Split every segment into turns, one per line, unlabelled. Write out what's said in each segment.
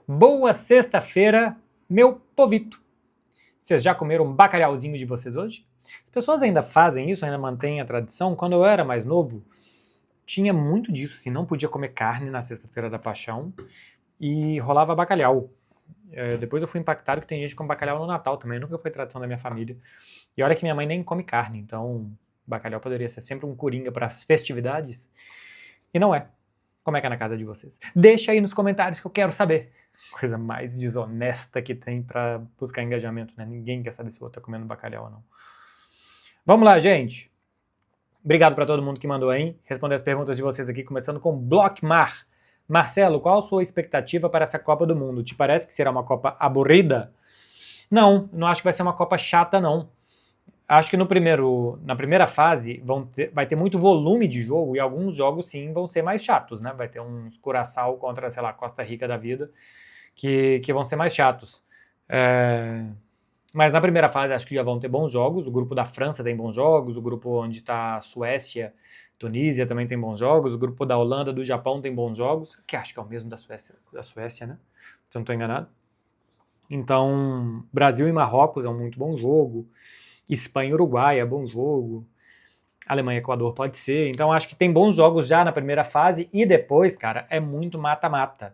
Boa sexta-feira, meu povito. Vocês já comeram um bacalhauzinho de vocês hoje? As pessoas ainda fazem isso, ainda mantêm a tradição. Quando eu era mais novo, tinha muito disso, assim, não podia comer carne na sexta-feira da paixão e rolava bacalhau. Depois eu fui impactado que tem gente que come bacalhau no Natal também, nunca foi tradição da minha família. E olha que minha mãe nem come carne, então bacalhau poderia ser sempre um coringa para as festividades. E não é. Como é que é na casa de vocês? Deixa aí nos comentários que eu quero saber. Coisa mais desonesta que tem pra buscar engajamento, né? Ninguém quer saber se o outro tá comendo bacalhau ou não. Vamos lá, gente. Obrigado pra todo mundo que mandou aí. Responder as perguntas de vocês aqui, começando com Blockmar. Marcelo, qual a sua expectativa para essa Copa do Mundo? Te parece que será uma Copa aburrida? Não acho que vai ser uma Copa chata, não. Acho que na primeira fase vai ter muito volume de jogo e alguns jogos sim vão ser mais chatos, né? Vai ter uns Curaçao contra, sei lá, Costa Rica da vida que vão ser mais chatos. Mas na primeira fase acho que já vão ter bons jogos. O grupo da França tem bons jogos, o grupo onde está Suécia, Tunísia também tem bons jogos, o grupo da Holanda, do Japão tem bons jogos, que acho que é o mesmo da Suécia, né? Se eu não estou enganado. Então, Brasil e Marrocos é um muito bom jogo. Espanha e Uruguai é bom jogo. Alemanha e Equador pode ser. Então acho que tem bons jogos já na primeira fase e depois, cara, é muito mata-mata.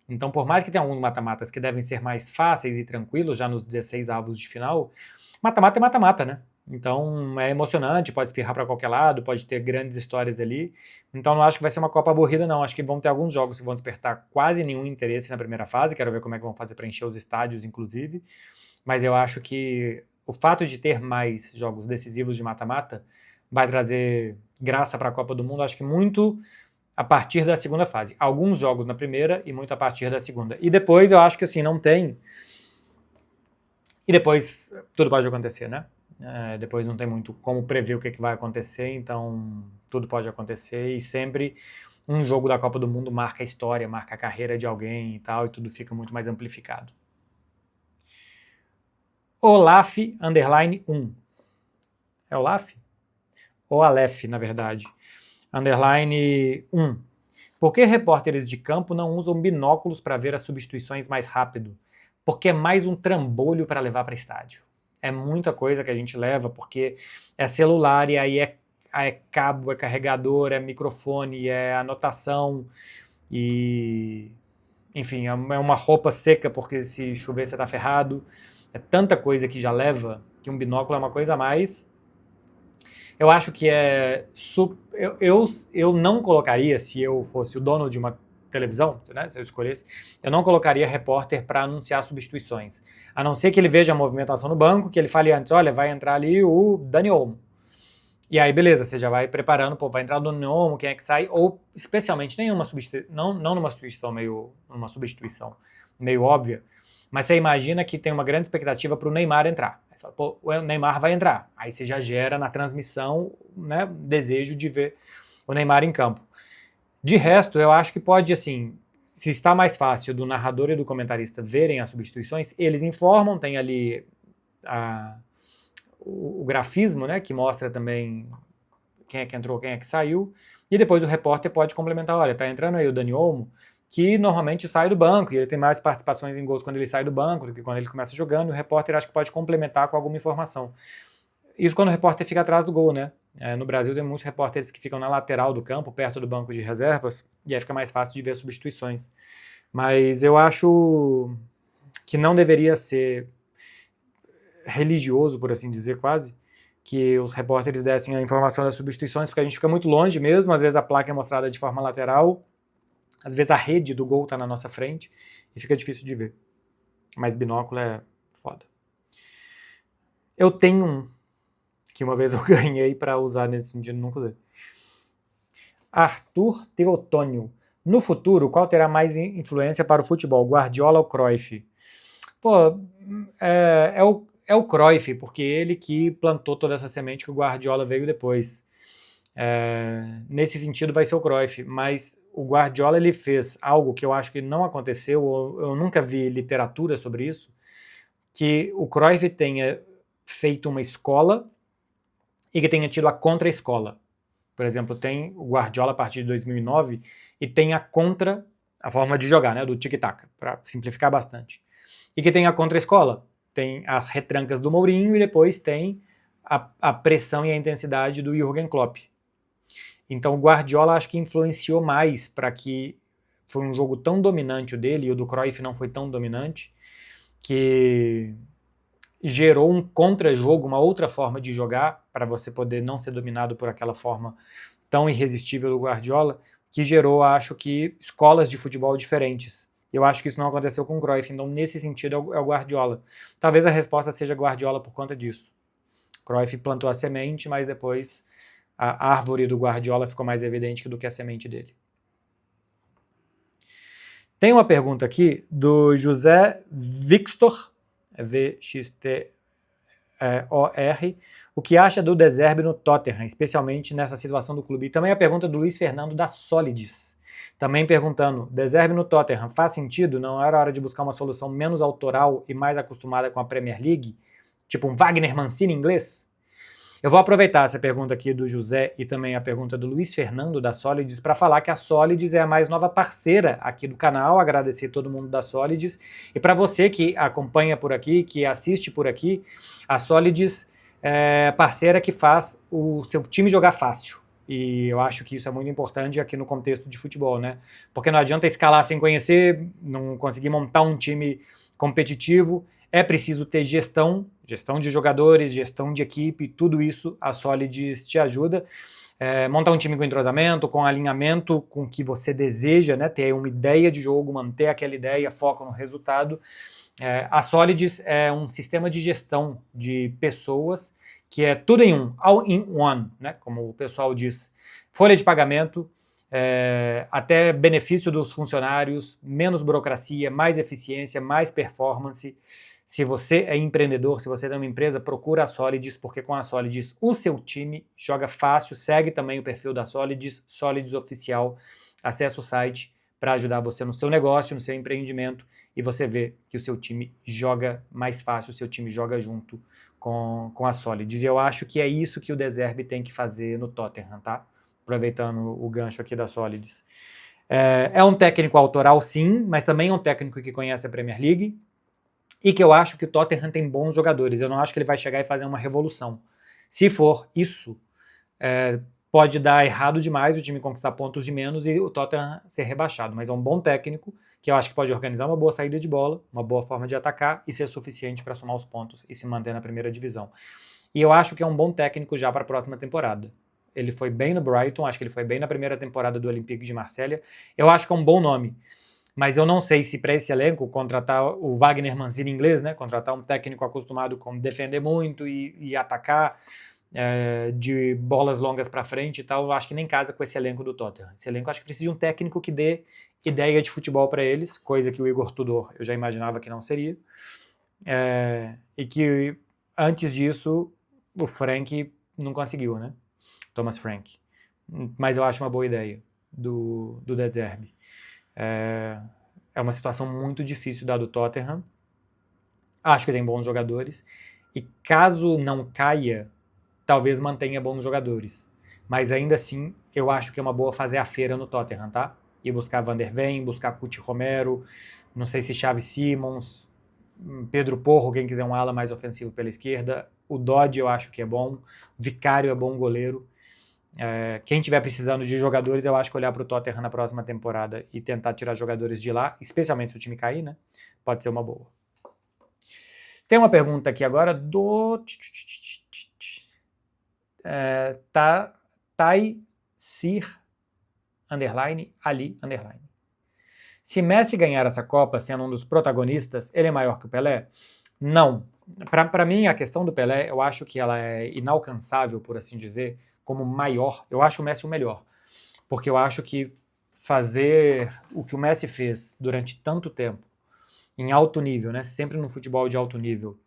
Então por mais que tenha alguns mata-matas que devem ser mais fáceis e tranquilos já nos 16 avos de final, mata-mata é mata-mata, né? Então é emocionante, pode espirrar para qualquer lado, pode ter grandes histórias ali. Então não acho que vai ser uma Copa aburrida, não. Acho que vão ter alguns jogos que vão despertar quase nenhum interesse na primeira fase. Quero ver como é que vão fazer para encher os estádios, inclusive. Mas eu acho que o fato de ter mais jogos decisivos de mata-mata vai trazer graça para a Copa do Mundo, acho que muito a partir da segunda fase. Alguns jogos na primeira e muito a partir da segunda. E depois eu acho que assim, não tem. E depois tudo pode acontecer, né? Depois não tem muito como prever o que vai acontecer, então tudo pode acontecer e sempre um jogo da Copa do Mundo marca a história, marca a carreira de alguém e tal, e tudo fica muito mais amplificado. Olaf, underline 1. É Olaf? Ou Aleph, na verdade. Underline 1. Por que repórteres de campo não usam binóculos para ver as substituições mais rápido? Porque é mais um trambolho para levar para estádio. É muita coisa que a gente leva, porque é celular e aí é cabo, é carregador, é microfone, é anotação e... Enfim, é uma roupa seca, porque se chover você tá ferrado. É tanta coisa que já leva que um binóculo é uma coisa a mais. Eu acho que eu não colocaria, se eu fosse o dono de uma televisão, né, se eu escolhesse, eu não colocaria repórter para anunciar substituições. A não ser que ele veja a movimentação no banco, que ele fale antes, olha, vai entrar ali o Dani Olmo. E aí, beleza, você já vai preparando, pô, vai entrar o Dani Olmo, quem é que sai, ou especialmente não numa substituição meio óbvia, mas você imagina que tem uma grande expectativa para o Neymar entrar. Aí você fala, pô, o Neymar vai entrar. Aí você já gera na transmissão, né, desejo de ver o Neymar em campo. De resto, eu acho que pode, assim, se está mais fácil do narrador e do comentarista verem as substituições, eles informam, tem ali o grafismo, né, que mostra também quem é que entrou, quem é que saiu, e depois o repórter pode complementar, olha, tá entrando aí o Dani Olmo, que normalmente sai do banco, e ele tem mais participações em gols quando ele sai do banco do que quando ele começa jogando, e o repórter acho que pode complementar com alguma informação. Isso quando o repórter fica atrás do gol, né? No Brasil tem muitos repórteres que ficam na lateral do campo, perto do banco de reservas, e aí fica mais fácil de ver substituições. Mas eu acho que não deveria ser religioso, por assim dizer, quase, que os repórteres dessem a informação das substituições, porque a gente fica muito longe mesmo, às vezes a placa é mostrada de forma lateral, às vezes a rede do gol tá na nossa frente e fica difícil de ver. Mas binóculo é foda. Eu tenho um que uma vez eu ganhei para usar nesse sentido, nunca usei. Arthur Teotônio. No futuro, qual terá mais influência para o futebol, Guardiola ou Cruyff? Pô, é o Cruyff, porque ele que plantou toda essa semente que o Guardiola veio depois. Nesse sentido vai ser o Cruyff, mas o Guardiola ele fez algo que eu acho que não aconteceu, eu nunca vi literatura sobre isso, que o Cruyff tenha feito uma escola e que tenha tido a contra-escola. Por exemplo, tem o Guardiola a partir de 2009 e tem a contra a forma de jogar, né, do tic-tac, para simplificar bastante. E que tem a contra-escola, tem as retrancas do Mourinho e depois tem a pressão e a intensidade do Jürgen Klopp. Então o Guardiola acho que influenciou mais para que foi um jogo tão dominante o dele, e o do Cruyff não foi tão dominante, que gerou um contra-jogo, uma outra forma de jogar, para você poder não ser dominado por aquela forma tão irresistível do Guardiola, que gerou, acho que, escolas de futebol diferentes. Eu acho que isso não aconteceu com o Cruyff, então nesse sentido é o Guardiola. Talvez a resposta seja Guardiola por conta disso. Cruyff plantou a semente, mas depois a árvore do Guardiola ficou mais evidente do que a semente dele. Tem uma pergunta aqui do José Victor, V-X-T-O-R, o que acha do De Zerbi no Tottenham, especialmente nessa situação do clube. E também a pergunta do Luiz Fernando da Solides, também perguntando, De Zerbi no Tottenham faz sentido? Não era hora de buscar uma solução menos autoral e mais acostumada com a Premier League? Tipo um Wagner Mancini inglês? Eu vou aproveitar essa pergunta aqui do José e também a pergunta do Luiz Fernando da Solides para falar que a Solides é a mais nova parceira aqui do canal, agradecer todo mundo da Solides. E para você que acompanha por aqui, que assiste por aqui, a Solides é parceira que faz o seu time jogar fácil. E eu acho que isso é muito importante aqui no contexto de futebol, né? Porque não adianta escalar sem conhecer, não conseguir montar um time competitivo. É preciso ter gestão de jogadores, gestão de equipe, tudo isso a Solides te ajuda. Montar um time com entrosamento, com alinhamento, com o que você deseja, né? Ter uma ideia de jogo, manter aquela ideia, foco no resultado. A Solides é um sistema de gestão de pessoas que é tudo em um, all in one, né? Como o pessoal diz. Folha de pagamento, até benefício dos funcionários, menos burocracia, mais eficiência, mais performance. Se você é empreendedor, se você tem uma empresa, procura a Solides, porque com a Solides o seu time joga fácil. Segue também o perfil da Solides, Solides Oficial. Acesse o site para ajudar você no seu negócio, no seu empreendimento, e você vê que o seu time joga mais fácil, o seu time joga junto com a Solides. E eu acho que é isso que o De Zerbi tem que fazer no Tottenham, tá? Aproveitando o gancho aqui da Solides. É um técnico autoral, sim, mas também é um técnico que conhece a Premier League, e que eu acho que o Tottenham tem bons jogadores. Eu não acho que ele vai chegar e fazer uma revolução. Se for isso, pode dar errado demais, o time conquistar pontos de menos e o Tottenham ser rebaixado. Mas é um bom técnico, que eu acho que pode organizar uma boa saída de bola, uma boa forma de atacar e ser suficiente para somar os pontos e se manter na primeira divisão. E eu acho que é um bom técnico já para a próxima temporada. Ele foi bem no Brighton, acho que ele foi bem na primeira temporada do Olympique de Marselha. Eu acho que é um bom nome. Mas eu não sei se para esse elenco contratar o Wagner Mancini inglês, né? Contratar um técnico acostumado com defender muito e atacar de bolas longas para frente e tal, eu acho que nem casa com esse elenco do Tottenham. Esse elenco acho que precisa de um técnico que dê ideia de futebol para eles, coisa que o Igor Tudor eu já imaginava que não seria. E que antes disso o Frank não conseguiu, né? Thomas Frank. Mas eu acho uma boa ideia do De Zerbi. É uma situação muito difícil da do Tottenham. Acho que tem bons jogadores. E caso não caia, talvez mantenha bons jogadores. Mas ainda assim, eu acho que é uma boa fazer a feira no Tottenham, tá? Ir buscar Van der Ven, buscar Cuti Romero, não sei se Xavi Simons, Pedro Porro, quem quiser um ala mais ofensivo pela esquerda. O Dodge eu acho que é bom. Vicário é bom goleiro. Quem estiver precisando de jogadores, eu acho que olhar para o Tottenham na próxima temporada e tentar tirar jogadores de lá, especialmente se o time cair, né? Pode ser uma boa. Tem uma pergunta aqui agora do Taisir Ali. Se Messi ganhar essa Copa sendo um dos protagonistas, ele é maior que o Pelé? Não. Para mim, a questão do Pelé, eu acho que ela é inalcançável, por assim dizer, como maior. Eu acho o Messi o melhor, porque eu acho que fazer o que o Messi fez durante tanto tempo, em alto nível, né? Sempre no futebol de alto nível,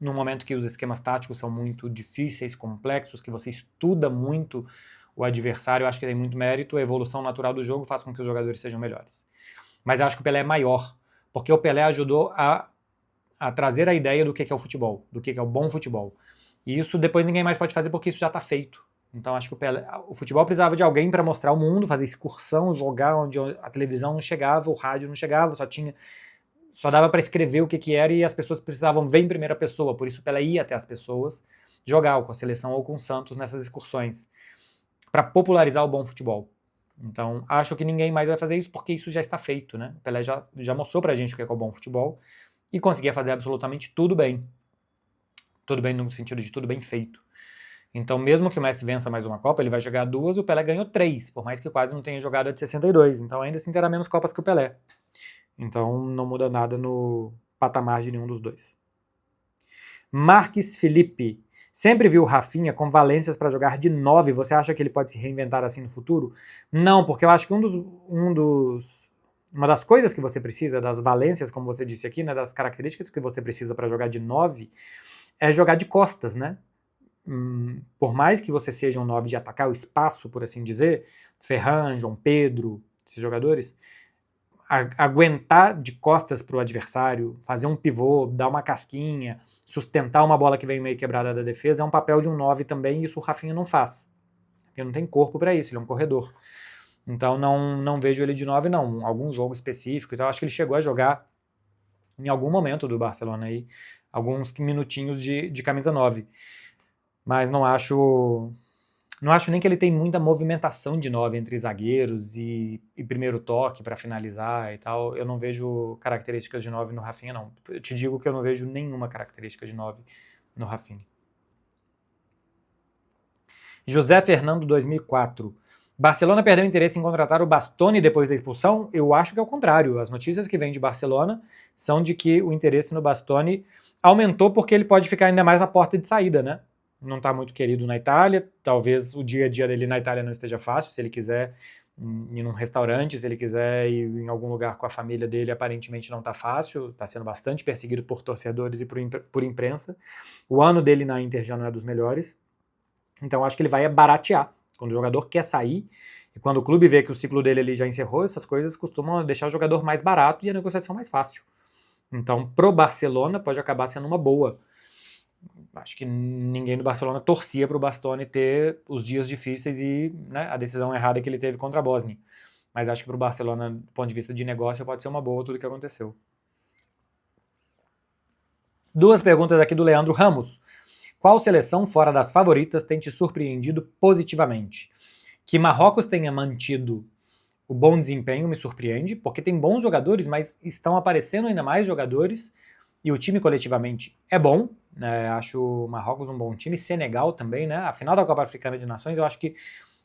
num momento que os esquemas táticos são muito difíceis, complexos, que você estuda muito o adversário, eu acho que tem muito mérito, a evolução natural do jogo faz com que os jogadores sejam melhores. Mas eu acho que o Pelé é maior, porque o Pelé ajudou a trazer a ideia do que é o futebol, do que é o bom futebol. E isso depois ninguém mais pode fazer porque isso já está feito. Então acho que o futebol precisava de alguém para mostrar o mundo, fazer excursão, jogar onde a televisão não chegava, o rádio não chegava, só dava para escrever o que era e as pessoas precisavam ver em primeira pessoa, por isso o Pelé ia até as pessoas jogar ou com a seleção ou com o Santos nessas excursões, para popularizar o bom futebol. Então acho que ninguém mais vai fazer isso porque isso já está feito, né? O Pelé já mostrou pra gente o que é o bom futebol e conseguia fazer absolutamente tudo bem. Tudo bem no sentido de tudo bem feito. Então, mesmo que o Messi vença mais uma Copa, ele vai jogar 2, o Pelé ganhou 3, por mais que quase não tenha jogado a de 62. Então, ainda assim terá menos Copas que o Pelé. Então, não muda nada no patamar de nenhum dos dois. Marques Felipe. Sempre viu o Rafinha com valências para jogar de 9. Você acha que ele pode se reinventar assim no futuro? Não, porque eu acho que uma das coisas que você precisa, das valências, como você disse aqui, né, das características que você precisa para jogar de 9, é jogar de costas, né? Por mais que você seja um 9 de atacar o espaço, por assim dizer, Ferran, João Pedro, esses jogadores, aguentar de costas para o adversário, fazer um pivô, dar uma casquinha, sustentar uma bola que vem meio quebrada da defesa, é um papel de um 9 também, e isso o Rafinha não faz. Ele não tem corpo para isso, ele é um corredor. Então não vejo ele de 9 não, algum jogo específico. Então acho que ele chegou a jogar em algum momento do Barcelona aí, alguns minutinhos de camisa 9. Mas não acho nem que ele tem muita movimentação de 9 entre zagueiros e primeiro toque para finalizar e tal. Eu não vejo características de 9 no Rafinha, não. Eu te digo que eu não vejo nenhuma característica de 9 no Rafinha. José Fernando, 2004. Barcelona perdeu interesse em contratar o Bastoni depois da expulsão? Eu acho que é o contrário. As notícias que vêm de Barcelona são de que o interesse no Bastoni aumentou porque ele pode ficar ainda mais na porta de saída, né? Não está muito querido na Itália, talvez o dia a dia dele na Itália não esteja fácil, se ele quiser ir num restaurante, se ele quiser ir em algum lugar com a família dele, aparentemente não está fácil, está sendo bastante perseguido por torcedores e por imprensa. O ano dele na Inter já não é dos melhores, então acho que ele vai baratear. Quando o jogador quer sair, e quando o clube vê que o ciclo dele ali já encerrou, essas coisas costumam deixar o jogador mais barato e a negociação mais fácil. Então, pro Barcelona, pode acabar sendo uma boa. Acho que ninguém do Barcelona torcia para o Bastoni ter os dias difíceis e, né, a decisão errada que ele teve contra a Bósnia. Mas acho que para o Barcelona, do ponto de vista de negócio, pode ser uma boa tudo o que aconteceu. 2 perguntas aqui do Leandro Ramos. Qual seleção fora das favoritas tem te surpreendido positivamente? Que Marrocos tenha mantido o bom desempenho me surpreende, porque tem bons jogadores, mas estão aparecendo ainda mais jogadores e o time coletivamente é bom. Acho o Marrocos um bom time, Senegal também, né? A final da Copa Africana de Nações eu acho que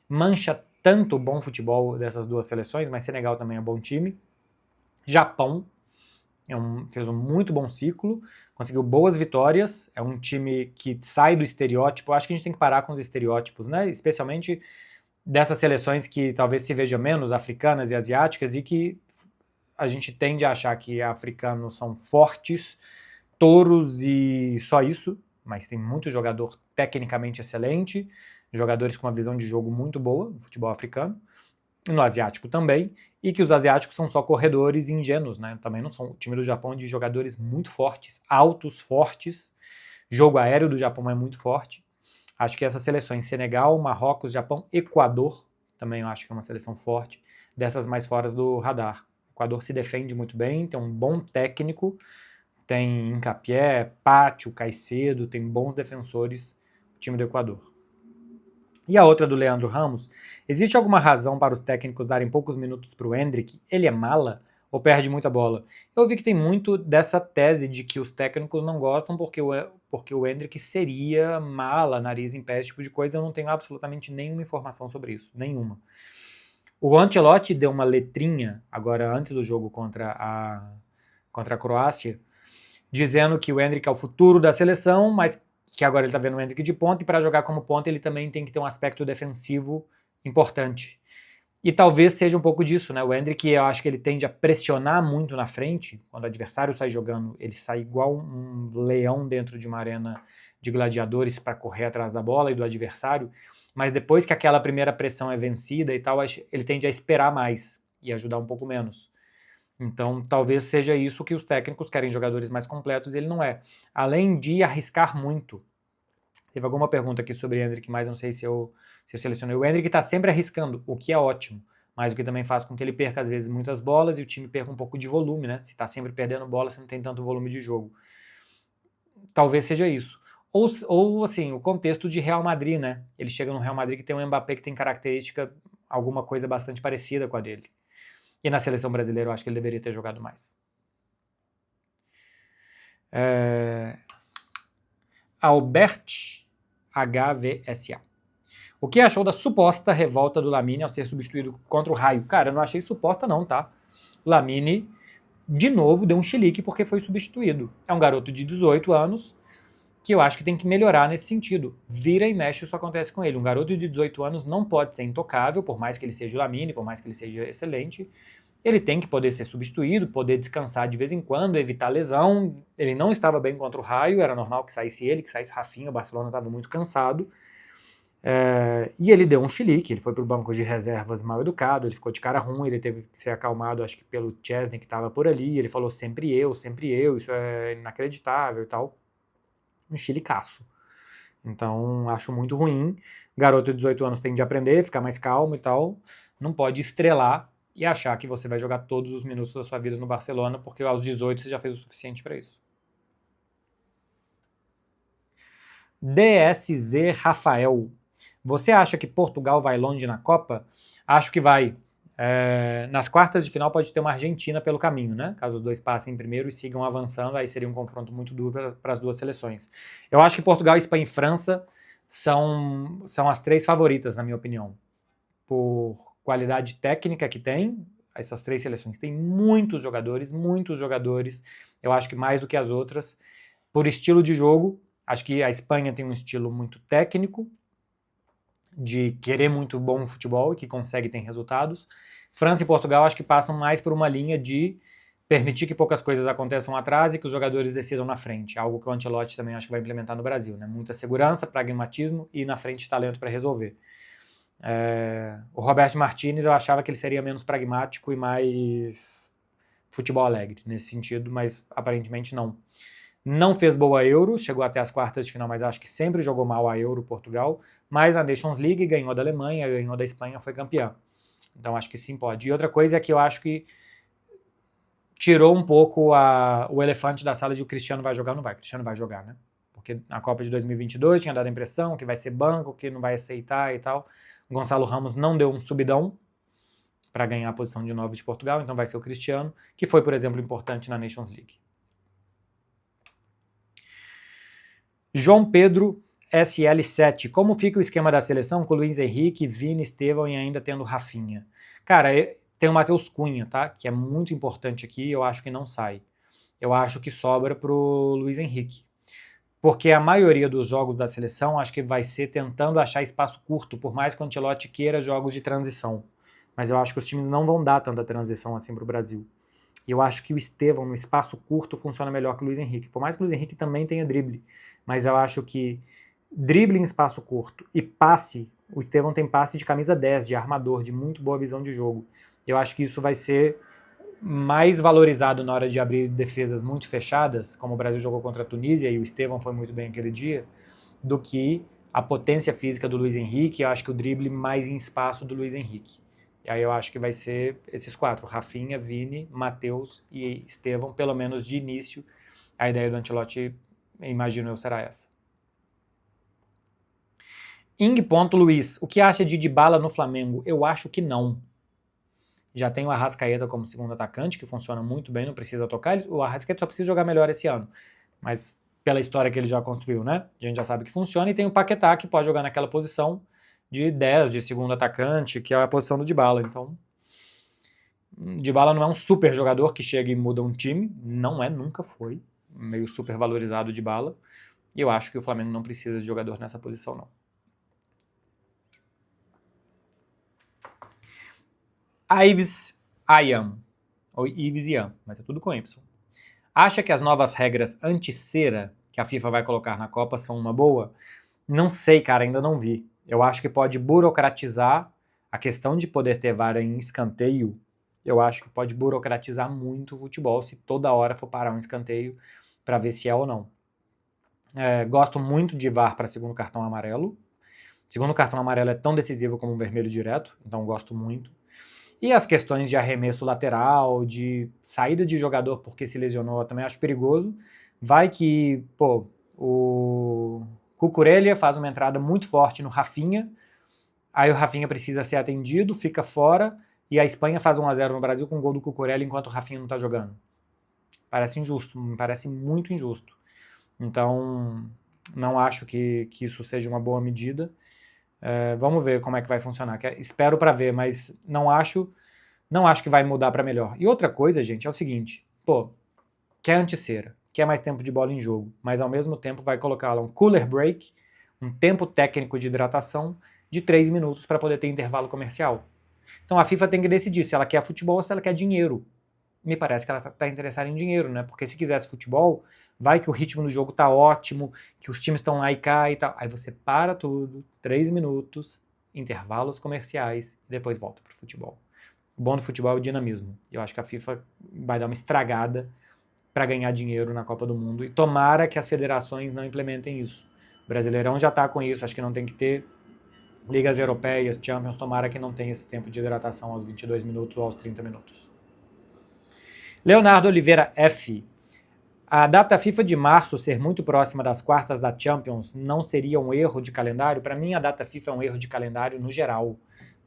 mancha tanto o bom futebol dessas duas seleções, mas Senegal também é um bom time. Japão fez um muito bom ciclo, conseguiu boas vitórias, é um time que sai do estereótipo. Eu acho que a gente tem que parar com os estereótipos, né? Especialmente dessas seleções que talvez se veja menos, africanas e asiáticas, e que a gente tende a achar que africanos são fortes, touros e só isso, mas tem muito jogador tecnicamente excelente, jogadores com uma visão de jogo muito boa no futebol africano, e no asiático também, e que os asiáticos são só corredores ingênuos, né? Também não são. O time do Japão é de jogadores muito fortes, altos, fortes, jogo aéreo do Japão é muito forte. Acho que essas seleções, Senegal, Marrocos, Japão, Equador, também eu acho que é uma seleção forte, dessas mais fora do radar. O Equador se defende muito bem, tem um bom técnico, tem Hincapié, Pátio, Caicedo, tem bons defensores, o time do Equador. E a outra do Leandro Ramos, existe alguma razão para os técnicos darem poucos minutos para o Endrick? Ele é mala ou perde muita bola? Eu vi que tem muito dessa tese de que os técnicos não gostam porque o Endrick seria mala, nariz em pé, esse tipo de coisa. Eu não tenho absolutamente nenhuma informação sobre isso, nenhuma. O Ancelotti deu uma letrinha, agora antes do jogo contra a Croácia, dizendo que o Endrick é o futuro da seleção, mas que agora ele tá vendo o Endrick de ponta, e para jogar como ponta ele também tem que ter um aspecto defensivo importante. E talvez seja um pouco disso, né? O Endrick, eu acho que ele tende a pressionar muito na frente, quando o adversário sai jogando, ele sai igual um leão dentro de uma arena de gladiadores para correr atrás da bola e do adversário, mas depois que aquela primeira pressão é vencida e tal, ele tende a esperar mais e ajudar um pouco menos. Então, talvez seja isso que os técnicos querem, jogadores mais completos, e ele não é. Além de arriscar muito. Teve alguma pergunta aqui sobre o Endrick, mas não sei se eu selecionei. O Endrick tá sempre arriscando, o que é ótimo, mas o que também faz com que ele perca, às vezes, muitas bolas e o time perca um pouco de volume, né? Se tá sempre perdendo bola, você não tem tanto volume de jogo. Talvez seja isso. Ou assim, o contexto de Real Madrid, né? Ele chega no Real Madrid que tem um Mbappé que tem característica, alguma coisa bastante parecida com a dele. E na seleção brasileira eu acho que ele deveria ter jogado mais. Albert HVSA. O que achou da suposta revolta do Lamine ao ser substituído contra o Raio? Cara, eu não achei suposta não, tá? O Lamine, de novo, deu um chilique porque foi substituído. É um garoto de 18 anos que eu acho que tem que melhorar nesse sentido. Vira e mexe, isso acontece com ele. Um garoto de 18 anos não pode ser intocável, por mais que ele seja o Lamine, por mais que ele seja excelente. Ele tem que poder ser substituído, poder descansar de vez em quando, evitar lesão. Ele não estava bem contra o Raio, era normal que saísse ele, que saísse Rafinha, o Barcelona estava muito cansado. E ele deu um chilique, ele foi para o banco de reservas mal educado, ele ficou de cara ruim, ele teve que ser acalmado, acho que pelo Chesney que estava por ali, ele falou sempre eu, isso é inacreditável e tal. Um chilicaço. Então, acho muito ruim. Garoto de 18 anos tem de aprender, ficar mais calmo e tal. Não pode estrelar e achar que você vai jogar todos os minutos da sua vida no Barcelona, porque aos 18 você já fez o suficiente para isso. DSZ Rafael. Você acha que Portugal vai longe na Copa? Acho que vai. Nas quartas de final pode ter uma Argentina pelo caminho, né? Caso os dois passem primeiro e sigam avançando, aí seria um confronto muito duro para as duas seleções. Eu acho que Portugal, Espanha e França são as três favoritas, na minha opinião. Por qualidade técnica que tem, essas três seleções têm muitos jogadores. Eu acho que mais do que as outras. Por estilo de jogo, acho que a Espanha tem um estilo muito técnico, de querer muito bom futebol e que consegue ter resultados. França e Portugal acho que passam mais por uma linha de permitir que poucas coisas aconteçam atrás e que os jogadores decidam na frente, algo que o Ancelotti também acho que vai implementar no Brasil, né? Muita segurança, pragmatismo e na frente talento para resolver. O Roberto Martínez eu achava que ele seria menos pragmático e mais futebol alegre nesse sentido, mas aparentemente não. Não fez boa Euro, chegou até as quartas de final, mas acho que sempre jogou mal a Euro Portugal, mas a Nations League ganhou da Alemanha, ganhou da Espanha, foi campeã. Então acho que sim pode. E outra coisa é que eu acho que tirou um pouco o elefante da sala de o Cristiano vai jogar ou não vai. O Cristiano vai jogar, né? Porque na Copa de 2022 tinha dado a impressão que vai ser banco, que não vai aceitar e tal. O Gonçalo Ramos não deu um subidão para ganhar a posição de 9 de Portugal, então vai ser o Cristiano, que foi, por exemplo, importante na Nations League. João Pedro SL7. Como fica o esquema da seleção com Luiz Henrique, Vini, Estevão e ainda tendo Rafinha? Cara, tem o Matheus Cunha, tá? Que é muito importante aqui, eu acho que não sai. Eu acho que sobra pro Luiz Henrique. Porque a maioria dos jogos da seleção acho que vai ser tentando achar espaço curto, por mais que o Ancelotti queira jogos de transição. Mas eu acho que os times não vão dar tanta transição assim pro Brasil. E eu acho que o Estevão, no espaço curto, funciona melhor que o Luiz Henrique. Por mais que o Luiz Henrique também tenha drible. Mas eu acho que drible em espaço curto e passe, o Estevão tem passe de camisa 10, de armador, de muito boa visão de jogo. Eu acho que isso vai ser mais valorizado na hora de abrir defesas muito fechadas, como o Brasil jogou contra a Tunísia e o Estevão foi muito bem aquele dia, do que a potência física do Luiz Henrique. Eu acho que o drible mais em espaço do Luiz Henrique. E aí eu acho que vai ser esses quatro, Rafinha, Vini, Matheus e Estevão, pelo menos de início. A ideia do Ancelotti, imagino eu, será essa. Ing.Luiz, o que acha de Dybala no Flamengo? Eu acho que não. Já tem o Arrascaeta como segundo atacante, que funciona muito bem, não precisa tocar. O Arrascaeta só precisa jogar melhor esse ano. Mas pela história que ele já construiu, né? A gente já sabe que funciona. E tem o Paquetá, que pode jogar naquela posição de 10, de segundo atacante, que é a posição do Dybala. Então, Dybala não é um super jogador que chega e muda um time. Não é, nunca foi. Meio super valorizado o Dybala. E eu acho que o Flamengo não precisa de jogador nessa posição, não. Ives Ian, ou Ives Ian, mas é tudo com Y. Acha que as novas regras anti-cera que a FIFA vai colocar na Copa são uma boa? Não sei, cara, ainda não vi. Eu acho que pode burocratizar a questão de poder ter VAR em escanteio. Eu acho que pode burocratizar muito o futebol se toda hora for parar um escanteio para ver se é ou não. Gosto muito de VAR para segundo cartão amarelo. Segundo cartão amarelo é tão decisivo como um vermelho direto, então gosto muito. E as questões de arremesso lateral, de saída de jogador porque se lesionou, eu também acho perigoso. Vai que, o Cucurella faz uma entrada muito forte no Rafinha, aí o Rafinha precisa ser atendido, fica fora, e a Espanha faz 1-0 no Brasil com o gol do Cucurella enquanto o Rafinha não tá jogando. Parece injusto, me parece muito injusto. Então, não acho que isso seja uma boa medida. Vamos ver como é que vai funcionar. Espero para ver, mas não acho que vai mudar para melhor. E outra coisa, gente, é o seguinte: quer anti-cera, quer mais tempo de bola em jogo, mas ao mesmo tempo vai colocar lá um cooler break, um tempo técnico de hidratação de 3 minutos para poder ter intervalo comercial. Então a FIFA tem que decidir se ela quer futebol ou se ela quer dinheiro. Me parece que ela está interessada em dinheiro, né? Porque se quisesse futebol, vai que o ritmo do jogo tá ótimo, que os times estão lá e cá e tal. Aí você para tudo, 3 minutos, intervalos comerciais e depois volta pro futebol. O bom do futebol é o dinamismo. Eu acho que a FIFA vai dar uma estragada para ganhar dinheiro na Copa do Mundo e tomara que as federações não implementem isso. O Brasileirão já tá com isso, acho que não tem que ter. Ligas europeias, Champions, tomara que não tenha esse tempo de hidratação aos 22 minutos ou aos 30 minutos. Leonardo Oliveira F. A data FIFA de março ser muito próxima das quartas da Champions não seria um erro de calendário? Para mim, a data FIFA é um erro de calendário no geral.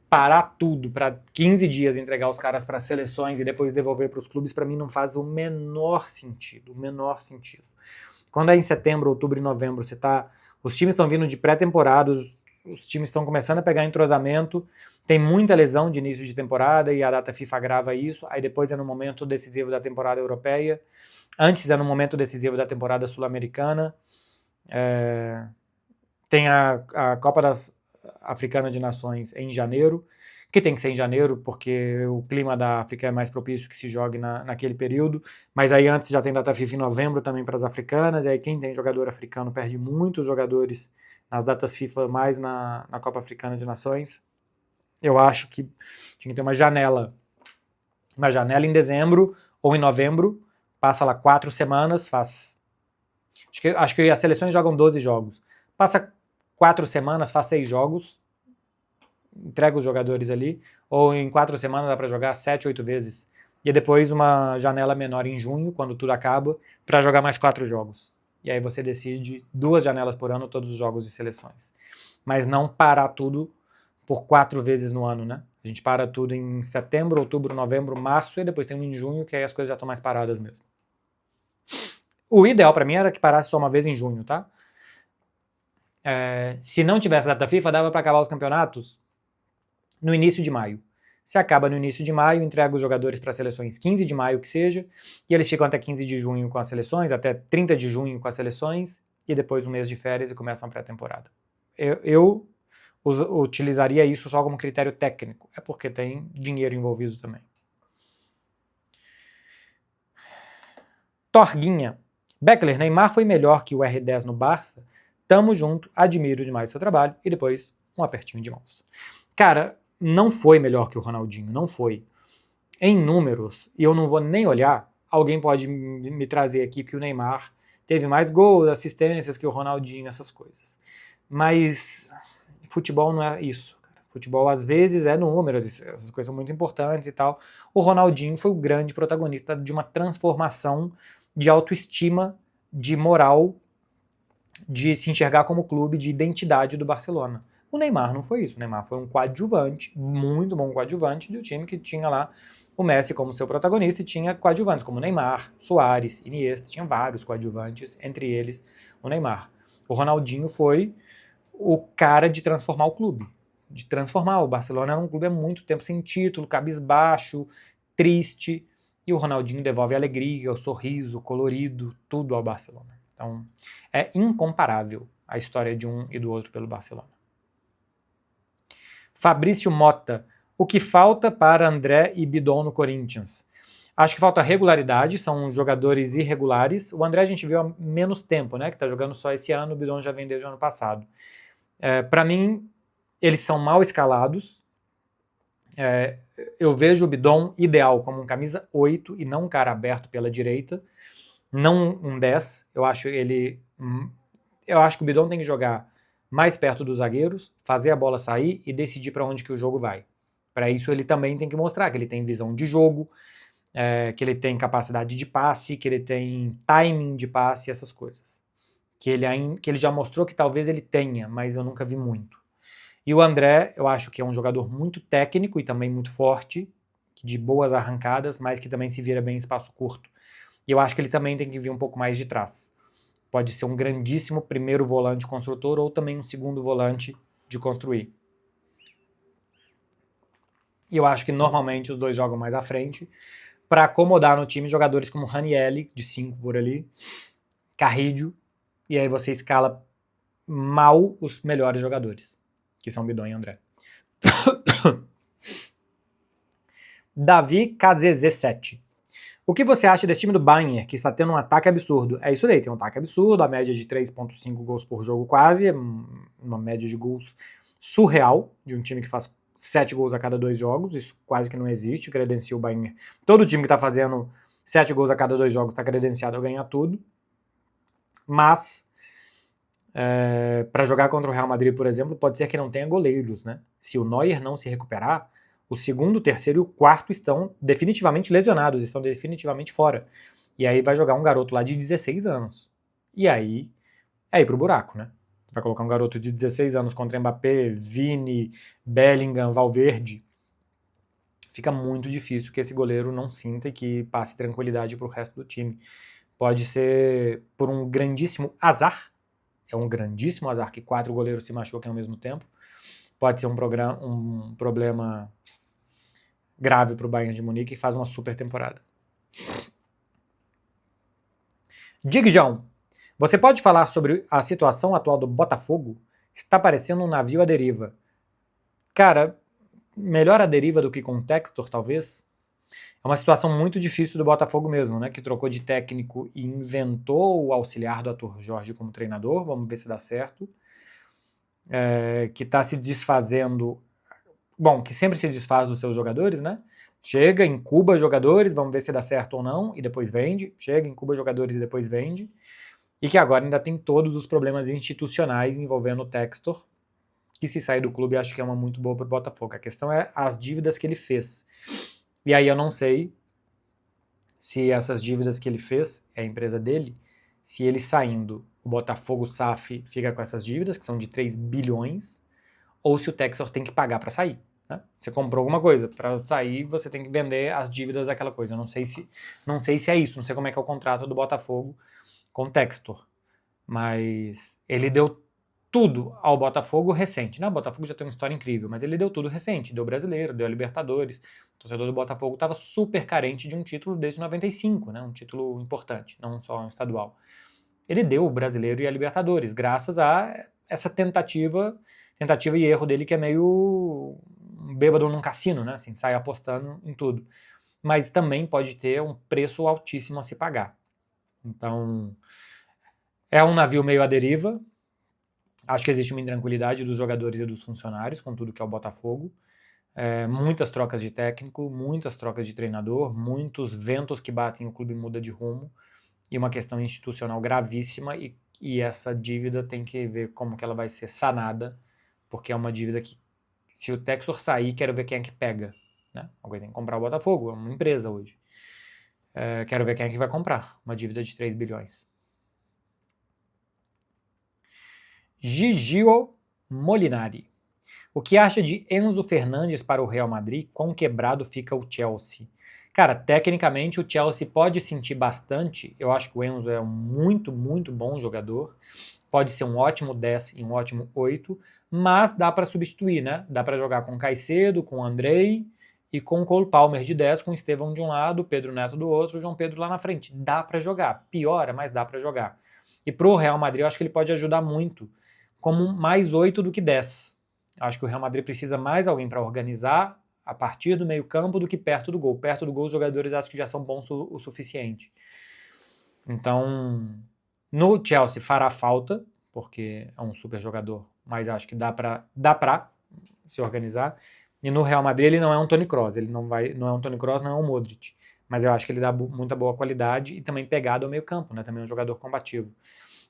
Parar tudo para 15 dias, entregar os caras para seleções e depois devolver para os clubes, para mim não faz o menor sentido. O menor sentido. Quando é em setembro, outubro e novembro, os times estão vindo de pré-temporada, os times estão começando a pegar entrosamento, tem muita lesão de início de temporada e a data FIFA agrava isso, aí depois é no momento decisivo da temporada europeia, antes é no momento decisivo da temporada sul-americana, tem a Copa das Africana de Nações em janeiro, que tem que ser em janeiro, porque o clima da África é mais propício que se jogue naquele período, mas aí antes já tem data FIFA em novembro também para as africanas, e aí quem tem jogador africano perde muitos jogadores nas datas FIFA, mais na Copa Africana de Nações. Eu acho que tinha que ter uma janela em dezembro ou em novembro, passa lá 4 semanas, acho que as seleções jogam 12 jogos, passa 4 semanas, faz 6 jogos, entrega os jogadores ali, ou em 4 semanas dá para jogar 7, 8 vezes. E depois uma janela menor em junho, quando tudo acaba, para jogar mais 4 jogos. E aí você decide 2 janelas por ano, todos os jogos de seleções. Mas não parar tudo por 4 vezes no ano, né? A gente para tudo em setembro, outubro, novembro, março, e depois tem um em junho, que aí as coisas já estão mais paradas mesmo. O ideal para mim era que parasse só uma vez em junho, tá? Se não tivesse data FIFA, dava para acabar os campeonatos no início de maio. Se acaba no início de maio, entrega os jogadores para as seleções 15 de maio que seja, e eles ficam até 15 de junho com as seleções, até 30 de junho com as seleções, e depois um mês de férias e começam a pré-temporada. Eu utilizaria isso só como critério técnico, é porque tem dinheiro envolvido também. Torguinha. Beckler, Neymar foi melhor que o R10 no Barça? Tamo junto, admiro demais o seu trabalho. E depois, um apertinho de mãos. Cara, não foi melhor que o Ronaldinho, não foi. Em números, e eu não vou nem olhar, alguém pode me trazer aqui que o Neymar teve mais gols, assistências que o Ronaldinho, essas coisas. Mas futebol não é isso. Cara. Futebol às vezes é números, essas coisas são muito importantes e tal. O Ronaldinho foi o grande protagonista de uma transformação de autoestima, de moral, de se enxergar como clube, de identidade do Barcelona. O Neymar não foi isso. O Neymar foi um coadjuvante, muito bom coadjuvante, do time que tinha lá o Messi como seu protagonista e tinha coadjuvantes como Neymar, Suárez, Iniesta, tinha vários coadjuvantes, entre eles o Neymar. O Ronaldinho foi o cara de transformar o clube, de transformar. O Barcelona era um clube há muito tempo sem título, cabisbaixo, triste, e o Ronaldinho devolve a alegria, o sorriso, o colorido, tudo ao Barcelona. Então, é incomparável a história de um e do outro pelo Barcelona. Fabrício Mota. O que falta para André e Bidon no Corinthians? Acho que falta regularidade, são jogadores irregulares. O André a gente viu há menos tempo, né? Que tá jogando só esse ano, o Bidon já vem desde o ano passado. Para mim, eles são mal escalados. Eu vejo o Bidon ideal como um camisa 8 e não um cara aberto pela direita. Não um 10. Eu acho ele eu acho que o Bidon tem que jogar mais perto dos zagueiros, fazer a bola sair e decidir para onde que o jogo vai. Para isso ele também tem que mostrar que ele tem visão de jogo, que ele tem capacidade de passe, que ele tem timing de passe, essas coisas. Que ele já mostrou que talvez ele tenha, mas eu nunca vi muito. E o André, eu acho que é um jogador muito técnico e também muito forte, de boas arrancadas, mas que também se vira bem em espaço curto. E eu acho que ele também tem que vir um pouco mais de trás. Pode ser um grandíssimo primeiro volante construtor ou também um segundo volante de construir. E eu acho que normalmente os dois jogam mais à frente para acomodar no time jogadores como Ranieri, de 5 por ali, Carrillo, e aí você escala mal os melhores jogadores, que são Bidon e André. Davi KZZ7. O que você acha desse time do Bayern, que está tendo um ataque absurdo? É isso daí, tem um ataque absurdo, a média de 3,5 gols por jogo quase, uma média de gols surreal, de um time que faz 7 gols a cada 2 jogos, isso quase que não existe, credencia o Bayern. Todo time que está fazendo 7 gols a cada 2 jogos está credenciado a ganhar tudo. Mas, para jogar contra o Real Madrid, por exemplo, pode ser que não tenha goleiros, né? Se o Neuer não se recuperar, o segundo, o terceiro e o quarto estão definitivamente lesionados, estão definitivamente fora. E aí vai jogar um garoto lá de 16 anos. E aí é ir pro buraco, né? Vai colocar um garoto de 16 anos contra Mbappé, Vini, Bellingham, Valverde. Fica muito difícil que esse goleiro não sinta e que passe tranquilidade pro resto do time. Pode ser por um grandíssimo azar. É um grandíssimo azar que 4 goleiros se machuquem ao mesmo tempo. Pode ser um problema grave para o Bayern de Munique e faz uma super temporada. Digjão, você pode falar sobre a situação atual do Botafogo? Está parecendo um navio à deriva. Cara, melhor à deriva do que com o Textor, talvez? É uma situação muito difícil do Botafogo mesmo, né? Que trocou de técnico e inventou o auxiliar do Arthur Jorge como treinador. Vamos ver se dá certo. Que está se desfazendo. Bom, que sempre se desfaz dos seus jogadores, né? Chega, incuba jogadores, vamos ver se dá certo ou não, e depois vende. Chega, incuba jogadores e depois vende. E que agora ainda tem todos os problemas institucionais envolvendo o Textor, que se sair do clube acho que é uma muito boa para o Botafogo. A questão é as dívidas que ele fez. E aí eu não sei se essas dívidas que ele fez, é a empresa dele, se ele saindo, o Botafogo SAF fica com essas dívidas, que são de 3 bilhões, ou se o Textor tem que pagar para sair. Né? Você comprou alguma coisa, para sair você tem que vender as dívidas daquela coisa. Eu não sei se é isso, não sei como é que é o contrato do Botafogo com o Textor. Mas ele deu tudo ao Botafogo recente. Né? O Botafogo já tem uma história incrível, mas ele deu tudo recente. Deu Brasileiro, deu a Libertadores. O torcedor do Botafogo estava super carente de um título desde 95, né? Um título importante, não só um estadual. Ele deu o Brasileiro e a Libertadores, graças a essa tentativa e erro dele, que é meio um bêbado num cassino, né? Assim, sai apostando em tudo. Mas também pode ter um preço altíssimo a se pagar. Então, é um navio meio à deriva. Acho que existe uma intranquilidade dos jogadores e dos funcionários com tudo que é o Botafogo. Muitas trocas de técnico, muitas trocas de treinador, muitos ventos que batem, o clube muda de rumo. E uma questão institucional gravíssima, e essa dívida tem que ver como que ela vai ser sanada, porque é uma dívida que, se o Textor sair, quero ver quem é que pega. Né? Alguém tem que comprar o Botafogo, é uma empresa hoje. Quero ver quem é que vai comprar uma dívida de 3 bilhões. Gigio Molinari. O que acha de Enzo Fernandes para o Real Madrid? Quão quebrado fica o Chelsea? Cara, tecnicamente o Chelsea pode sentir bastante. Eu acho que o Enzo é um muito, muito bom jogador. Pode ser um ótimo 10 e um ótimo 8, mas dá para substituir, né? Dá para jogar com Caicedo, com Andrei e com Cole Palmer de 10, com Estevão de um lado, Pedro Neto do outro, João Pedro lá na frente. Dá para jogar. Piora, mas dá para jogar. E pro Real Madrid eu acho que ele pode ajudar muito, como mais 8 do que 10. Acho que o Real Madrid precisa mais alguém para organizar a partir do meio campo do que perto do gol. Perto do gol os jogadores acho que já são bons o suficiente. Então, no Chelsea fará falta, porque é um super jogador, mas acho que dá pra se organizar. E no Real Madrid ele não é um Toni Kroos, ele não é um Toni Kroos, não é um Modric. Mas eu acho que ele dá muita boa qualidade e também pegada ao meio campo, né? Também é um jogador combativo.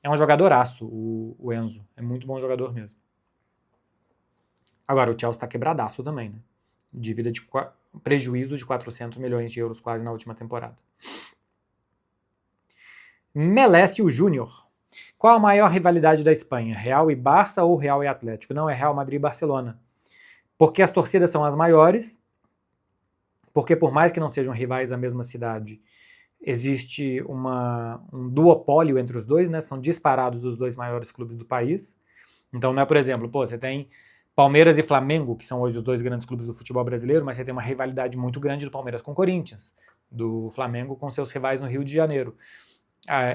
É um jogadoraço, o Enzo. É muito bom jogador mesmo. Agora, o Chelsea tá quebradaço também, né? Dívida de prejuízo de 400 milhões de euros quase na última temporada. Melécio Júnior. Qual a maior rivalidade da Espanha? Real e Barça ou Real e Atlético? Não, é Real Madrid e Barcelona. Porque as torcidas são as maiores, porque por mais que não sejam rivais da mesma cidade, existe um duopólio entre os dois, né? São disparados os dois maiores clubes do país. Então não é, por exemplo, você tem Palmeiras e Flamengo, que são hoje os dois grandes clubes do futebol brasileiro, mas você tem uma rivalidade muito grande do Palmeiras com o Corinthians, do Flamengo com seus rivais no Rio de Janeiro.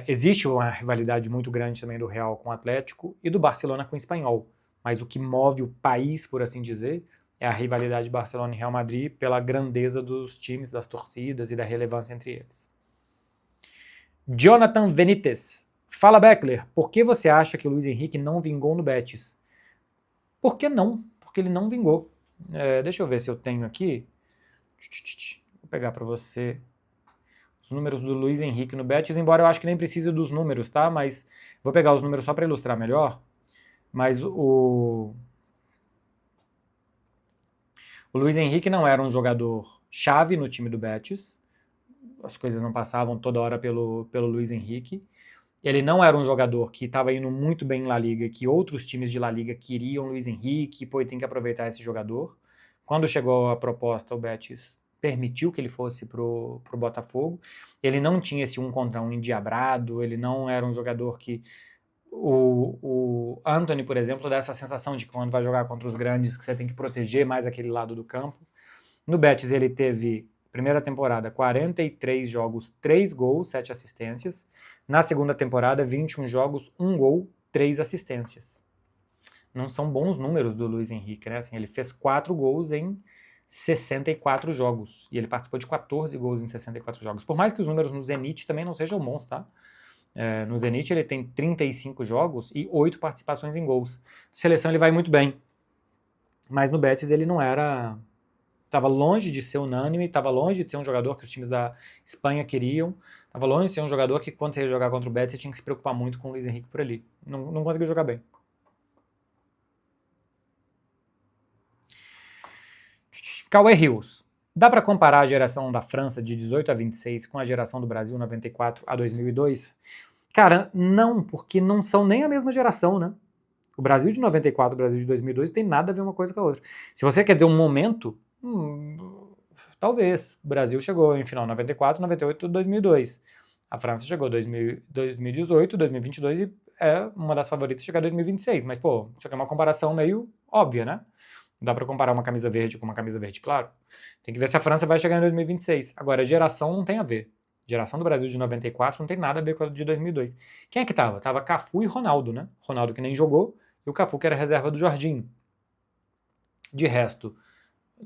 Existe uma rivalidade muito grande também do Real com o Atlético e do Barcelona com o Espanhol, mas o que move o país, por assim dizer, é a rivalidade Barcelona e Real Madrid pela grandeza dos times, das torcidas e da relevância entre eles. Jonathan Benítez. Fala, Beckler, por que você acha que o Luiz Henrique não vingou no Betis? Por que não? Porque ele não vingou. Deixa eu ver se eu tenho aqui. Vou pegar para você os números do Luiz Henrique no Betis, embora eu acho que nem precise dos números, tá? Mas vou pegar os números só para ilustrar melhor. Mas o Luiz Henrique não era um jogador chave no time do Betis. As coisas não passavam toda hora pelo Luiz Henrique. Ele não era um jogador que estava indo muito bem em La Liga, que outros times de La Liga queriam Luiz Henrique, pô, tem que aproveitar esse jogador. Quando chegou a proposta, o Betis permitiu que ele fosse pro Botafogo. Ele não tinha esse 1 contra 1 endiabrado, ele não era um jogador que... O Antony, por exemplo, dá essa sensação de que quando vai jogar contra os grandes, que você tem que proteger mais aquele lado do campo. No Betis ele teve, primeira temporada, 43 jogos, 3 gols, 7 assistências. Na segunda temporada, 21 jogos, 1 gol, 3 assistências. Não são bons números do Luiz Henrique, né? Assim, ele fez 4 gols em 64 jogos. E ele participou de 14 gols em 64 jogos. Por mais que os números no Zenit também não sejam bons, tá? No Zenit ele tem 35 jogos e 8 participações em gols. Seleção ele vai muito bem. Mas no Betis ele não era... Estava longe de ser unânime, estava longe de ser um jogador que os times da Espanha queriam, estava longe de ser um jogador que quando você ia jogar contra o Betis você tinha que se preocupar muito com o Luiz Henrique por ali. Não conseguiu jogar bem. Cauê Rios. Dá para comparar a geração da França de 18 a 26 com a geração do Brasil 94 a 2002? Cara, não, porque não são nem a mesma geração, né? O Brasil de 94 e o Brasil de 2002 tem nada a ver uma coisa com a outra. Se você quer dizer um momento, talvez. O Brasil chegou em final 94, 98 e 2002. A França chegou em 2018, 2022 e é uma das favoritas chegar em 2026. Mas, pô, isso aqui é uma comparação meio óbvia, né? Não dá pra comparar uma camisa verde com uma camisa verde, claro. Tem que ver se a França vai chegar em 2026. Agora, geração não tem a ver. Geração do Brasil de 94 não tem nada a ver com a de 2002. Quem é que tava? Tava Cafu e Ronaldo, né? Ronaldo que nem jogou e o Cafu que era reserva do Jorginho. De resto,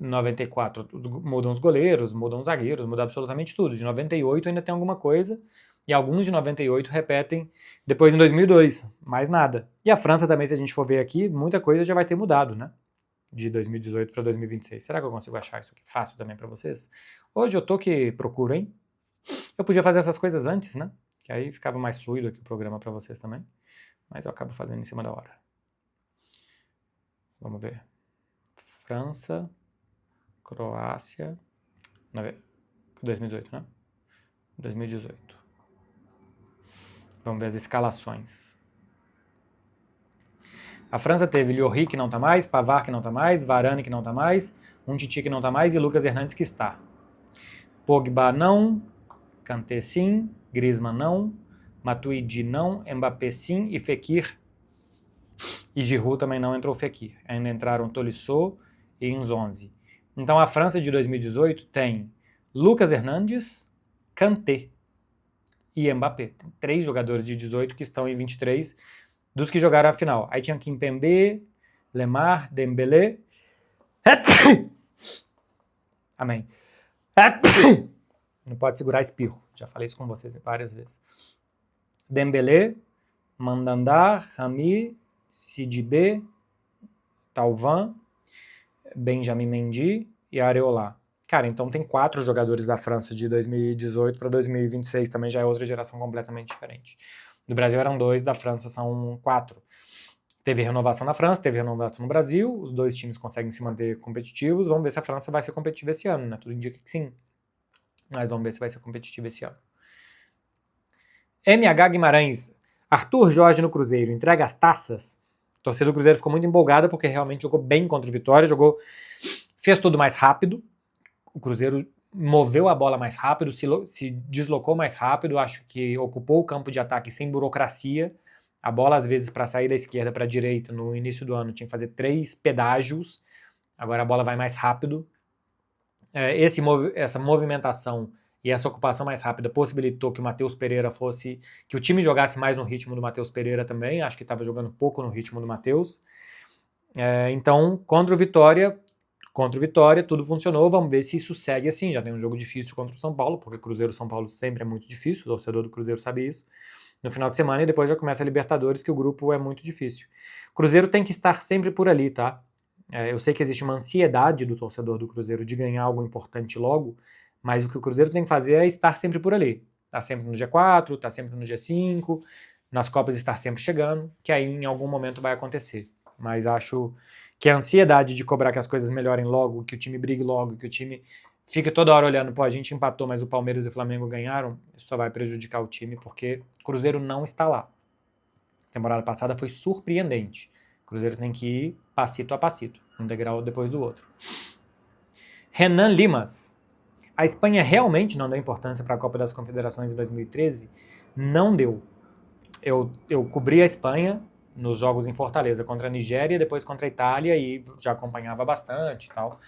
94 mudam os goleiros, mudam os zagueiros, muda absolutamente tudo. De 98 ainda tem alguma coisa e alguns de 98 repetem depois em 2002, mais nada. E a França também, se a gente for ver aqui, muita coisa já vai ter mudado, né? De 2018 para 2026. Será que eu consigo achar isso aqui fácil também para vocês? Hoje eu tô que procuro, hein? Eu podia fazer essas coisas antes, né? Que aí ficava mais fluido aqui o programa para vocês também. Mas eu acabo fazendo em cima da hora. Vamos ver. França, Croácia... 2018, né? 2018. Vamos ver as escalações. A França teve Lloris, que não tá mais, Pavard, que não tá mais, Varane, que não tá mais, Umtiti, que não tá mais, e Lucas Hernandes, que está. Pogba não, Kanté sim, Griezmann não, Matuidi não, Mbappé sim, e Fekir e Giroud também não entrou Fekir. Ainda entraram Tolisso e Nzonzi. Então a França de 2018 tem Lucas Hernandes, Kanté e Mbappé. Tem 3 jogadores de 18 que estão em 23 dos que jogaram a final. Aí tinha Kimpembe, Lemar, Dembélé. Amém. Não pode segurar espirro. Já falei isso com vocês várias vezes. Dembélé, Mandanda, Rami, Sidibé, Thauvin, Benjamin Mendy e Areola. Cara, então tem 4 jogadores da França de 2018 para 2026, também já é outra geração completamente diferente. Do Brasil eram 2, da França são 4. Teve renovação na França, teve renovação no Brasil, os 2 times conseguem se manter competitivos, vamos ver se a França vai ser competitiva esse ano, né? Tudo indica que sim, mas vamos ver se vai ser competitiva esse ano. MH Guimarães, Arthur Jorge no Cruzeiro, entrega as taças? A torcida do Cruzeiro ficou muito empolgada porque realmente jogou bem contra o Vitória, fez tudo mais rápido, o Cruzeiro moveu a bola mais rápido, se deslocou mais rápido, acho que ocupou o campo de ataque sem burocracia. A bola, às vezes, para sair da esquerda para a direita no início do ano tinha que fazer 3 pedágios, agora a bola vai mais rápido. Essa movimentação e essa ocupação mais rápida possibilitou que o Matheus Pereira que o time jogasse mais no ritmo do Matheus Pereira também, acho que estava jogando pouco no ritmo do Matheus. Então, contra o Vitória, tudo funcionou, vamos ver se isso segue assim, já tem um jogo difícil contra o São Paulo, porque Cruzeiro-São Paulo sempre é muito difícil, o torcedor do Cruzeiro sabe isso, no final de semana, e depois já começa a Libertadores, que o grupo é muito difícil. Cruzeiro tem que estar sempre por ali, tá? Eu sei que existe uma ansiedade do torcedor do Cruzeiro de ganhar algo importante logo, mas o que o Cruzeiro tem que fazer é estar sempre por ali. Tá sempre no G4, tá sempre no G5, nas Copas estar sempre chegando, que aí em algum momento vai acontecer. Mas acho que a ansiedade de cobrar que as coisas melhorem logo, que o time brigue logo, que o time fique toda hora olhando, pô, a gente empatou, mas o Palmeiras e o Flamengo ganharam, isso só vai prejudicar o time, porque o Cruzeiro não está lá. A temporada passada foi surpreendente. O Cruzeiro tem que ir passito a passito, um degrau depois do outro. Renan Limas. A Espanha realmente não deu importância para a Copa das Confederações em 2013? Não deu. Eu cobri a Espanha nos jogos em Fortaleza contra a Nigéria, depois contra a Itália, e já acompanhava bastante e tal.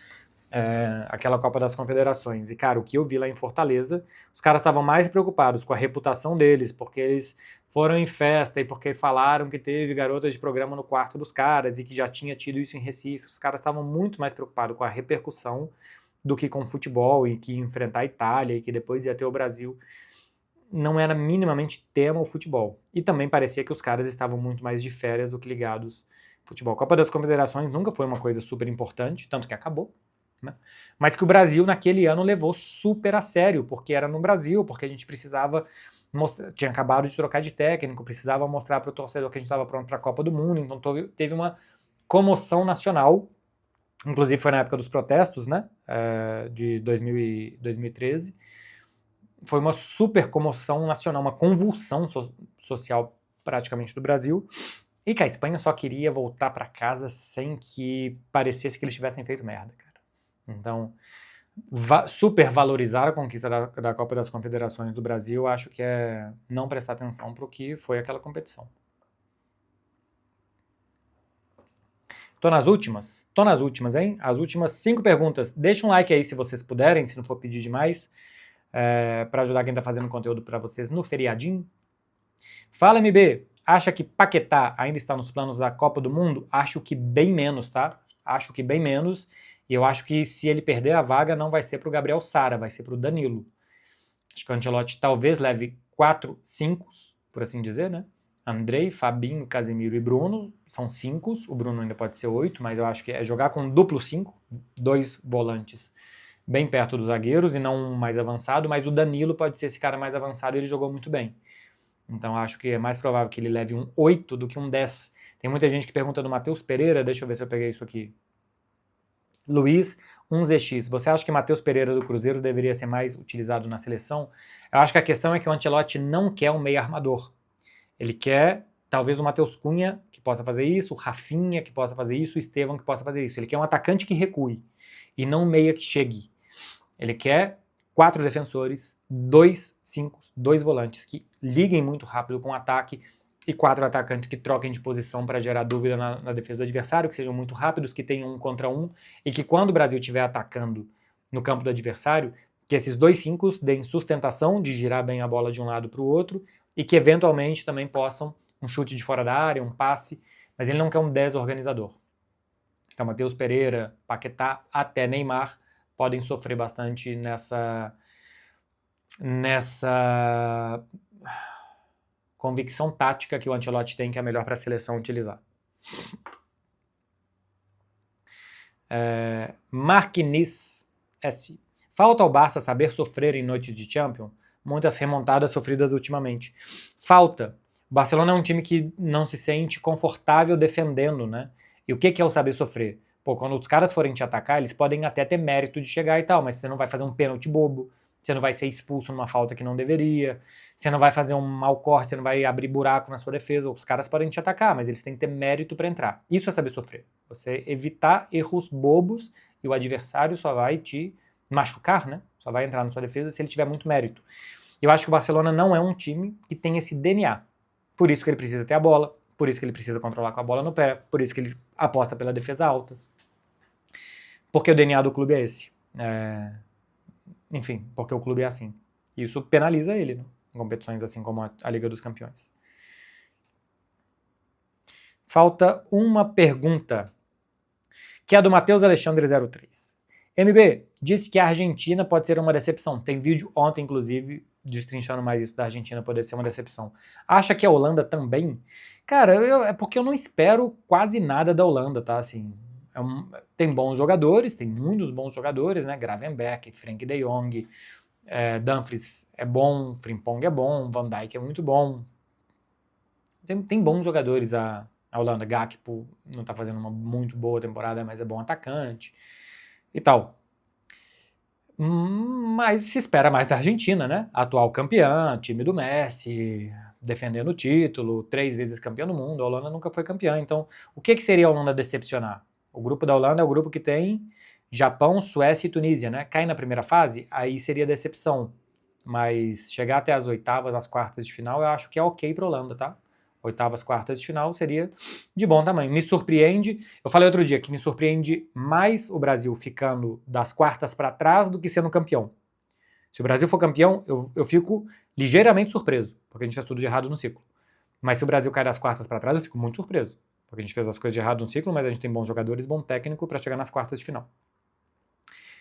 Aquela Copa das Confederações. E, cara, o que eu vi lá em Fortaleza, os caras estavam mais preocupados com a reputação deles, porque eles foram em festa e porque falaram que teve garotas de programa no quarto dos caras e que já tinha tido isso em Recife. Os caras estavam muito mais preocupados com a repercussão do que com o futebol, e que ia enfrentar a Itália e que depois ia ter o Brasil. Não era minimamente tema o futebol. E também parecia que os caras estavam muito mais de férias do que ligados ao futebol. A Copa das Confederações nunca foi uma coisa super importante, tanto que acabou, né? Mas que o Brasil naquele ano levou super a sério, porque era no Brasil, porque a gente precisava tinha acabado de trocar de técnico, precisava mostrar para o torcedor que a gente estava pronto para a Copa do Mundo, então teve uma comoção nacional. Inclusive foi na época dos protestos, né, de 2013. Foi uma super comoção nacional, uma convulsão social praticamente do Brasil, e que a Espanha só queria voltar para casa sem que parecesse que eles tivessem feito merda, cara. Então, super valorizar a conquista da Copa das Confederações do Brasil, acho que é não prestar atenção para o que foi aquela competição. Tô nas últimas, hein? As últimas 5 perguntas. Deixa um like aí se vocês puderem, se não for pedir demais, para ajudar quem tá fazendo conteúdo para vocês no feriadinho. Fala, MB, acha que Paquetá ainda está nos planos da Copa do Mundo? Acho que bem menos, tá? Acho que bem menos. E eu acho que se ele perder a vaga, não vai ser pro Gabriel Sara, vai ser pro Danilo. Acho que o Ancelotti talvez leve 4 5, por assim dizer, né? Andrei, Fabinho, Casemiro e Bruno são 5. O Bruno ainda pode ser 8, mas eu acho que é jogar com duplo 5, 2 volantes bem perto dos zagueiros e não um mais avançado, mas o Danilo pode ser esse cara mais avançado e ele jogou muito bem. Então acho que é mais provável que ele leve um 8 do que um 10. Tem muita gente que pergunta do Matheus Pereira, deixa eu ver se eu peguei isso aqui. Luiz, 1ZX. Você acha que Matheus Pereira do Cruzeiro deveria ser mais utilizado na seleção? Eu acho que a questão é que o Ancelotti não quer um meio armador. Ele quer, talvez, o Matheus Cunha, que possa fazer isso, o Rafinha, que possa fazer isso, o Estevão, que possa fazer isso. Ele quer um atacante que recue e não um meia que chegue. Ele quer 4 defensores, 2 5, 2 volantes que liguem muito rápido com o ataque e 4 atacantes que troquem de posição para gerar dúvida na defesa do adversário, que sejam muito rápidos, que tenham 1 contra 1 e que quando o Brasil estiver atacando no campo do adversário, que esses 2 5 deem sustentação de girar bem a bola de um lado para o outro e que eventualmente também possam um chute de fora da área, um passe, mas ele não quer um 10 organizador. Então Matheus Pereira, Paquetá, até Neymar podem sofrer bastante nessa convicção tática que o Ancelotti tem que é melhor para a seleção utilizar. Marquinhos S. Falta ao Barça saber sofrer em noites de Champions? Muitas remontadas sofridas ultimamente. Falta, O Barcelona é um time que não se sente confortável defendendo, né? E o que é o saber sofrer? Pô, quando os caras forem te atacar, eles podem até ter mérito de chegar e tal, mas você não vai fazer um pênalti bobo, você não vai ser expulso numa falta que não deveria, você não vai fazer um mau corte, você não vai abrir buraco na sua defesa. Os caras podem te atacar, mas eles têm que ter mérito para entrar. Isso é saber sofrer. Você evitar erros bobos e o adversário só vai te machucar, né? Só vai entrar na sua defesa se ele tiver muito mérito. Eu acho que o Barcelona não é um time que tem esse DNA. Por isso que ele precisa ter a bola, por isso que ele precisa controlar com a bola no pé, por isso que ele aposta pela defesa alta. Porque o DNA do clube é esse. Enfim, porque o clube é assim. Isso penaliza ele, né? Em competições assim como a Liga dos Campeões. Falta uma pergunta, que é a do Matheus Alexandre 03. MB, disse que a Argentina pode ser uma decepção. Tem vídeo ontem, inclusive, destrinchando mais isso da Argentina poder ser uma decepção. Acha que a Holanda também? Cara, é porque eu não espero quase nada da Holanda, tá? Assim, tem bons jogadores, tem muitos bons jogadores, né? Gravenberch, Frenkie de Jong, Dumfries é bom, Frimpong é bom, Van Dijk é muito bom. Tem bons jogadores a Holanda. Gakpo não tá fazendo uma muito boa temporada, mas é bom atacante e tal. Mas se espera mais da Argentina, né? Atual campeã, time do Messi, defendendo o título, 3 vezes campeã do mundo. A Holanda nunca foi campeã. Então, o que seria a Holanda decepcionar? O grupo da Holanda é o grupo que tem Japão, Suécia e Tunísia, né? Cai na primeira fase, aí seria decepção. Mas chegar até as oitavas, as quartas de final, eu acho que é ok pra Holanda, tá? Oitavas, quartas de final seria de bom tamanho. Me surpreende, eu falei outro dia que me surpreende mais o Brasil ficando das quartas para trás do que sendo campeão. Se o Brasil for campeão, eu fico ligeiramente surpreso, porque a gente fez tudo de errado no ciclo. Mas se o Brasil cai das quartas para trás, eu fico muito surpreso, porque a gente fez as coisas de errado no ciclo, mas a gente tem bons jogadores, bom técnico para chegar nas quartas de final.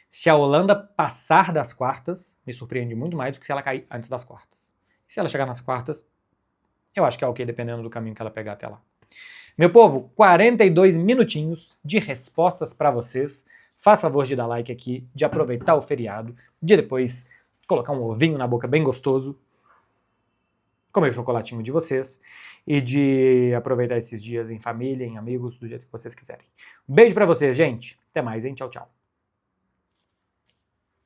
Se a Holanda passar das quartas, me surpreende muito mais do que se ela cair antes das quartas. E se ela chegar nas quartas, eu acho que é ok, dependendo do caminho que ela pegar até lá. Meu povo, 42 minutinhos de respostas para vocês. Faça favor de dar like aqui, de aproveitar o feriado, de depois colocar um ovinho na boca bem gostoso, comer o chocolatinho de vocês e de aproveitar esses dias em família, em amigos, do jeito que vocês quiserem. Um beijo para vocês, gente. Até mais, hein? Tchau, tchau.